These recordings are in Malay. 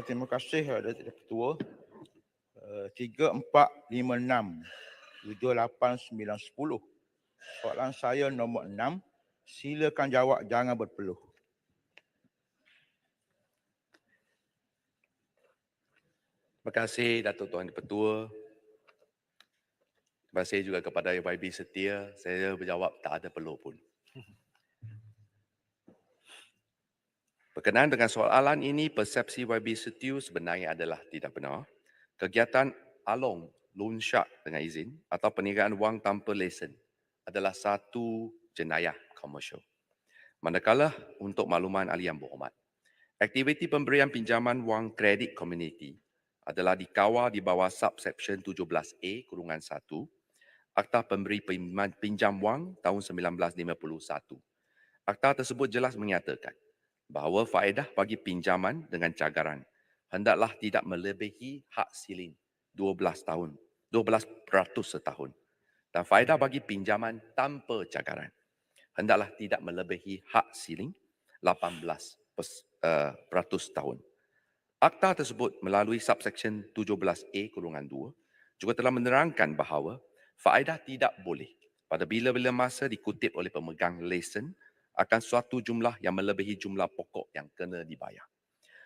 Terima kasih Datuk Ketua. 3, 4, 5, 6, 7, 8, 9, 10. Soalan saya nombor 6. Silakan jawab, jangan berpeluh. Terima kasih Datuk Tuan Ketua. Terima kasih juga kepada YB Setia. Saya berjawab tak ada perlu pun. Berkenaan dengan soalan ini, persepsi YB Setiu sebenarnya adalah tidak benar. Kegiatan along, loan shark dengan izin atau perniagaan wang tanpa lesen adalah satu jenayah komersial. Manakala untuk makluman ahli yang berhormat, aktiviti pemberian pinjaman wang kredit komuniti adalah dikawal di bawah subsection 17A-1 Akta Pemberi Pinjam Wang tahun 1951. Akta tersebut jelas menyatakan bahawa faedah bagi pinjaman dengan cagaran hendaklah tidak melebihi hak silin 12 tahun, 12% setahun. Dan faedah bagi pinjaman tanpa cagaran hendaklah tidak melebihi hak silin 18% tahun. Akta tersebut melalui subsection 17A-2 juga telah menerangkan bahawa faedah tidak boleh pada bila-bila masa dikutip oleh pemegang lesen akan suatu jumlah yang melebihi jumlah pokok yang kena dibayar.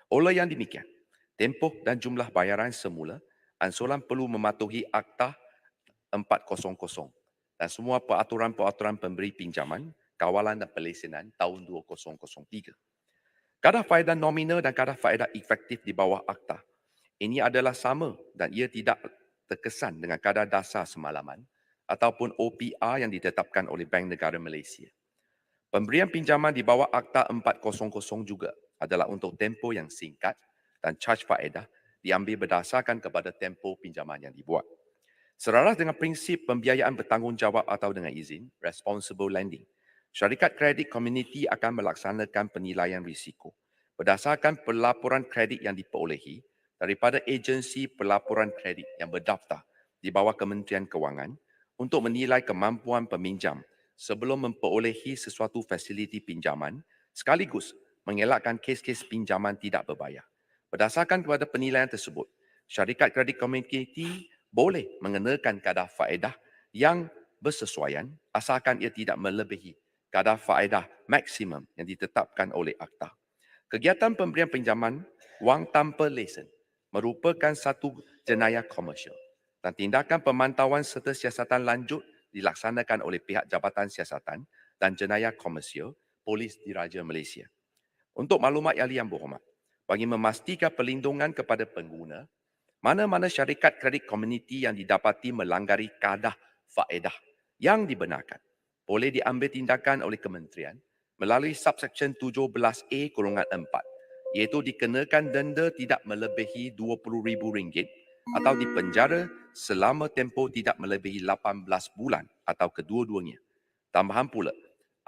Oleh yang demikian, tempoh dan jumlah bayaran semula ansuran perlu mematuhi Akta 400 dan semua peraturan-peraturan pemberi pinjaman, kawalan dan pelesenan tahun 2003. Kadar faedah nominal dan kadar faedah efektif di bawah Akta ini adalah sama dan ia tidak terkesan dengan kadar dasar semalaman ataupun OPR yang ditetapkan oleh Bank Negara Malaysia. Pemberian pinjaman di bawah Akta 400 juga adalah untuk tempoh yang singkat dan charge faedah diambil berdasarkan kepada tempoh pinjaman yang dibuat. Selaras dengan prinsip pembiayaan bertanggungjawab atau dengan izin, responsible lending, syarikat kredit komuniti akan melaksanakan penilaian risiko berdasarkan pelaporan kredit yang diperolehi daripada agensi pelaporan kredit yang berdaftar di bawah Kementerian Kewangan untuk menilai kemampuan peminjam sebelum memperolehi sesuatu fasiliti pinjaman sekaligus mengelakkan kes-kes pinjaman tidak berbayar. Berdasarkan kepada penilaian tersebut, syarikat kredit komuniti boleh mengenakan kadar faedah yang bersesuaian asalkan ia tidak melebihi kadar faedah maksimum yang ditetapkan oleh Akta. Kegiatan pemberian pinjaman wang tanpa lesen merupakan satu jenayah komersial dan tindakan pemantauan serta siasatan lanjut dilaksanakan oleh pihak Jabatan Siasatan dan Jenayah Komersial Polis Diraja Malaysia. Untuk maklumat yang berhormat, bagi memastikan perlindungan kepada pengguna, mana-mana syarikat kredit komuniti yang didapati melanggaри kadar faedah yang dibenarkan boleh diambil tindakan oleh kementerian melalui subsection 17A-4 iaitu dikenakan denda tidak melebihi RM20,000 atau dipenjara selama tempoh tidak melebihi 18 bulan atau kedua-duanya. Tambahan pula,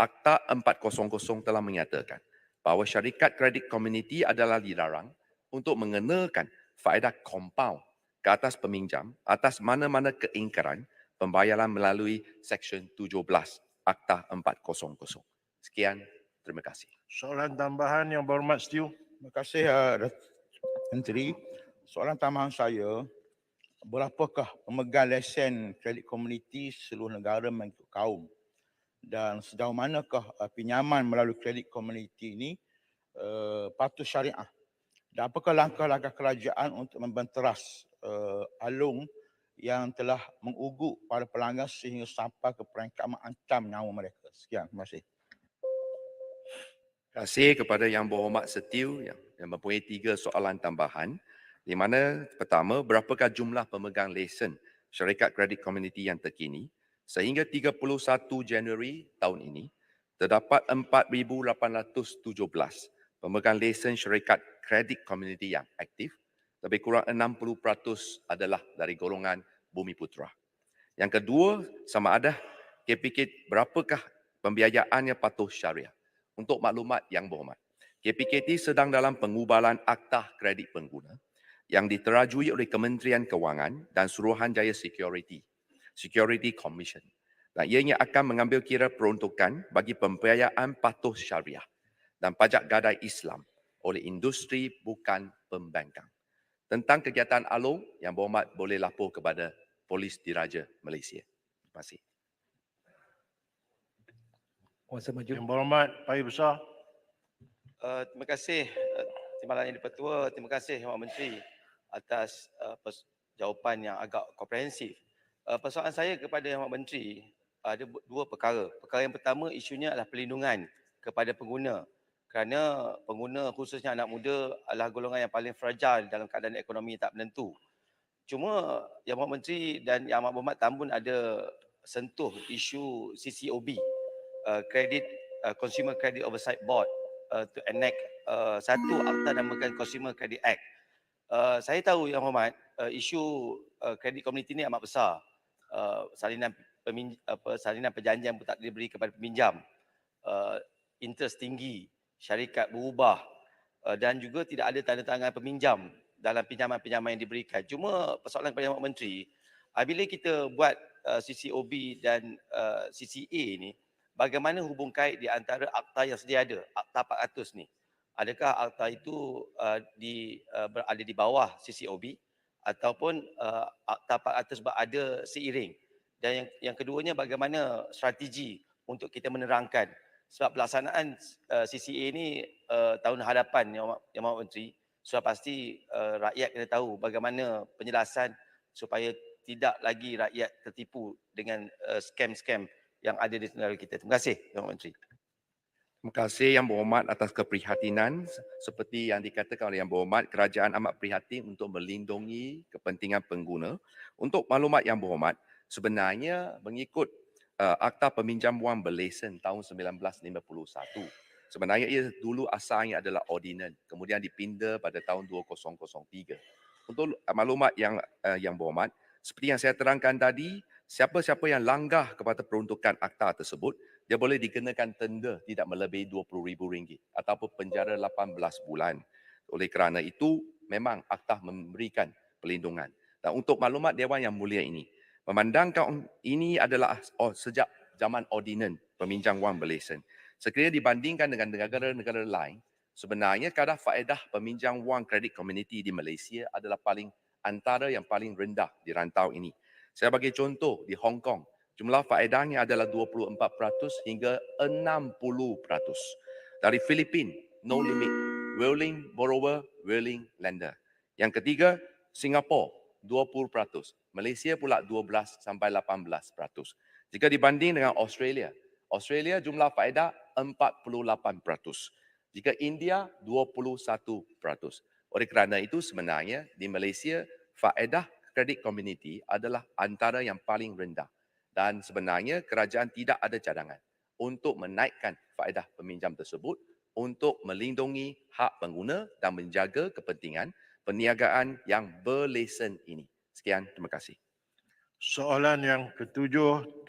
Akta 400 telah menyatakan bahawa syarikat kredit komuniti adalah dilarang untuk mengenakan faedah kompaun ke atas peminjam atas mana-mana keingkaran pembayaran melalui Seksyen 17 Akta 400. Sekian, terima kasih. Soalan tambahan yang berhormat Setiu. Terima kasih Menteri. Soalan tambahan saya, berapakah pemegang lesen kredit komuniti seluruh negara mengikut kaum? Dan sejauh manakah pinjaman melalui kredit komuniti ini patuh syariah? Dan apakah langkah-langkah kerajaan untuk membenteras alung yang telah menguguk para pelanggan sehingga sampai ke peringkat mengancam nyawa mereka? Sekian, terima kasih. Terima kasih kepada Yang Berhormat Setiu yang mempunyai 3 soalan tambahan. Di mana pertama, berapakah jumlah pemegang lesen syarikat kredit komuniti yang terkini? Sehingga 31 Januari tahun ini, terdapat 4,817 pemegang lesen syarikat kredit komuniti yang aktif. Lebih kurang 60% adalah dari golongan Bumi Putra. Yang kedua, sama ada KPK berapakah pembiayaan yang patuh syariah? Untuk maklumat yang berhormat, KPKT sedang dalam pengubalan Akta Kredit Pengguna yang diterajui oleh Kementerian Kewangan dan Suruhanjaya Security Commission. Dan ianya akan mengambil kira peruntukan bagi pembiayaan patuh syariah dan pajak gadai Islam oleh industri bukan pembangkang. Tentang kegiatan Along, Yang Berhormat boleh lapor kepada Polis Diraja Malaysia. Terima kasih. Kuasa maju. Yang Berhormat Pahir Besar. Terima kasih Timbalan Yang di-Pertua. Terima kasih Yang Berhormat Menteri atas jawapan yang agak komprehensif. Persoalan saya kepada Yang Berhormat Menteri ada dua perkara. Perkara yang pertama isunya adalah perlindungan kepada pengguna. Kerana pengguna khususnya anak muda adalah golongan yang paling fragile dalam keadaan ekonomi tak menentu. Cuma Yang Berhormat Menteri dan Yang Berhormat Tan pun ada sentuh isu CCOB, Consumer Credit Oversight Board, to enact satu akta namakan Consumer Credit Act. Saya tahu Yang Berhormat isu kredit komuniti ini amat besar. Salinan perjanjian pun tak diberi kepada peminjam. Interest tinggi, syarikat berubah dan juga tidak ada tanda tangan peminjam dalam pinjaman-pinjaman yang diberikan. Cuma persoalan kepada Yang Berhormat Menteri, bila kita buat CCOB dan CCA ni, bagaimana hubung kait di antara akta yang sedia ada, Akta 400 ni? Adakah akta itu berada di bawah CCOB ataupun akta 400 berada seiring? Dan yang keduanya, bagaimana strategi untuk kita menerangkan, sebab pelaksanaan CCA ni tahun hadapan Yang Berhormat Menteri, sudah pasti rakyat kena tahu bagaimana penjelasan supaya tidak lagi rakyat tertipu dengan skam-skam yang ada di negara kita. Terima kasih Yang Berhormat Menteri. Terima kasih Yang Berhormat atas keprihatinan. Seperti yang dikatakan oleh Yang Berhormat, kerajaan amat prihatin untuk melindungi kepentingan pengguna. Untuk maklumat Yang Berhormat, sebenarnya mengikut Akta Peminjam Wang Berlesen tahun 1951, sebenarnya ia dulu asalnya adalah ordinan, kemudian dipinda pada tahun 2003. Untuk maklumat Yang Berhormat, seperti yang saya terangkan tadi, siapa-siapa yang langgar kepada peruntukan akta tersebut, dia boleh dikenakan tenda tidak melebihi RM20,000 ataupun penjara 18 bulan. Oleh kerana itu, memang akta memberikan perlindungan. Dan untuk maklumat Dewan Yang Mulia ini, memandangkan ini adalah sejak zaman ordinan peminjam wang berlesen. Sekiranya dibandingkan dengan negara-negara lain, sebenarnya kadar faedah peminjam wang kredit komuniti di Malaysia adalah antara yang paling rendah di rantau ini. Saya bagi contoh, di Hong Kong, jumlah faedahnya adalah 24% hingga 60%. Dari Filipina, no limit, willing borrower, willing lender. Yang ketiga, Singapura, 20%. Malaysia pula 12 sampai 18%. Jika dibanding dengan Australia, jumlah faedah 48%. Jika India, 21%. Oleh kerana itu sebenarnya di Malaysia, faedah kredit komuniti adalah antara yang paling rendah. Dan sebenarnya kerajaan tidak ada cadangan untuk menaikkan faedah peminjam tersebut untuk melindungi hak pengguna dan menjaga kepentingan perniagaan yang berlesen ini. Sekian, terima kasih. Soalan yang ketujuh, Tuan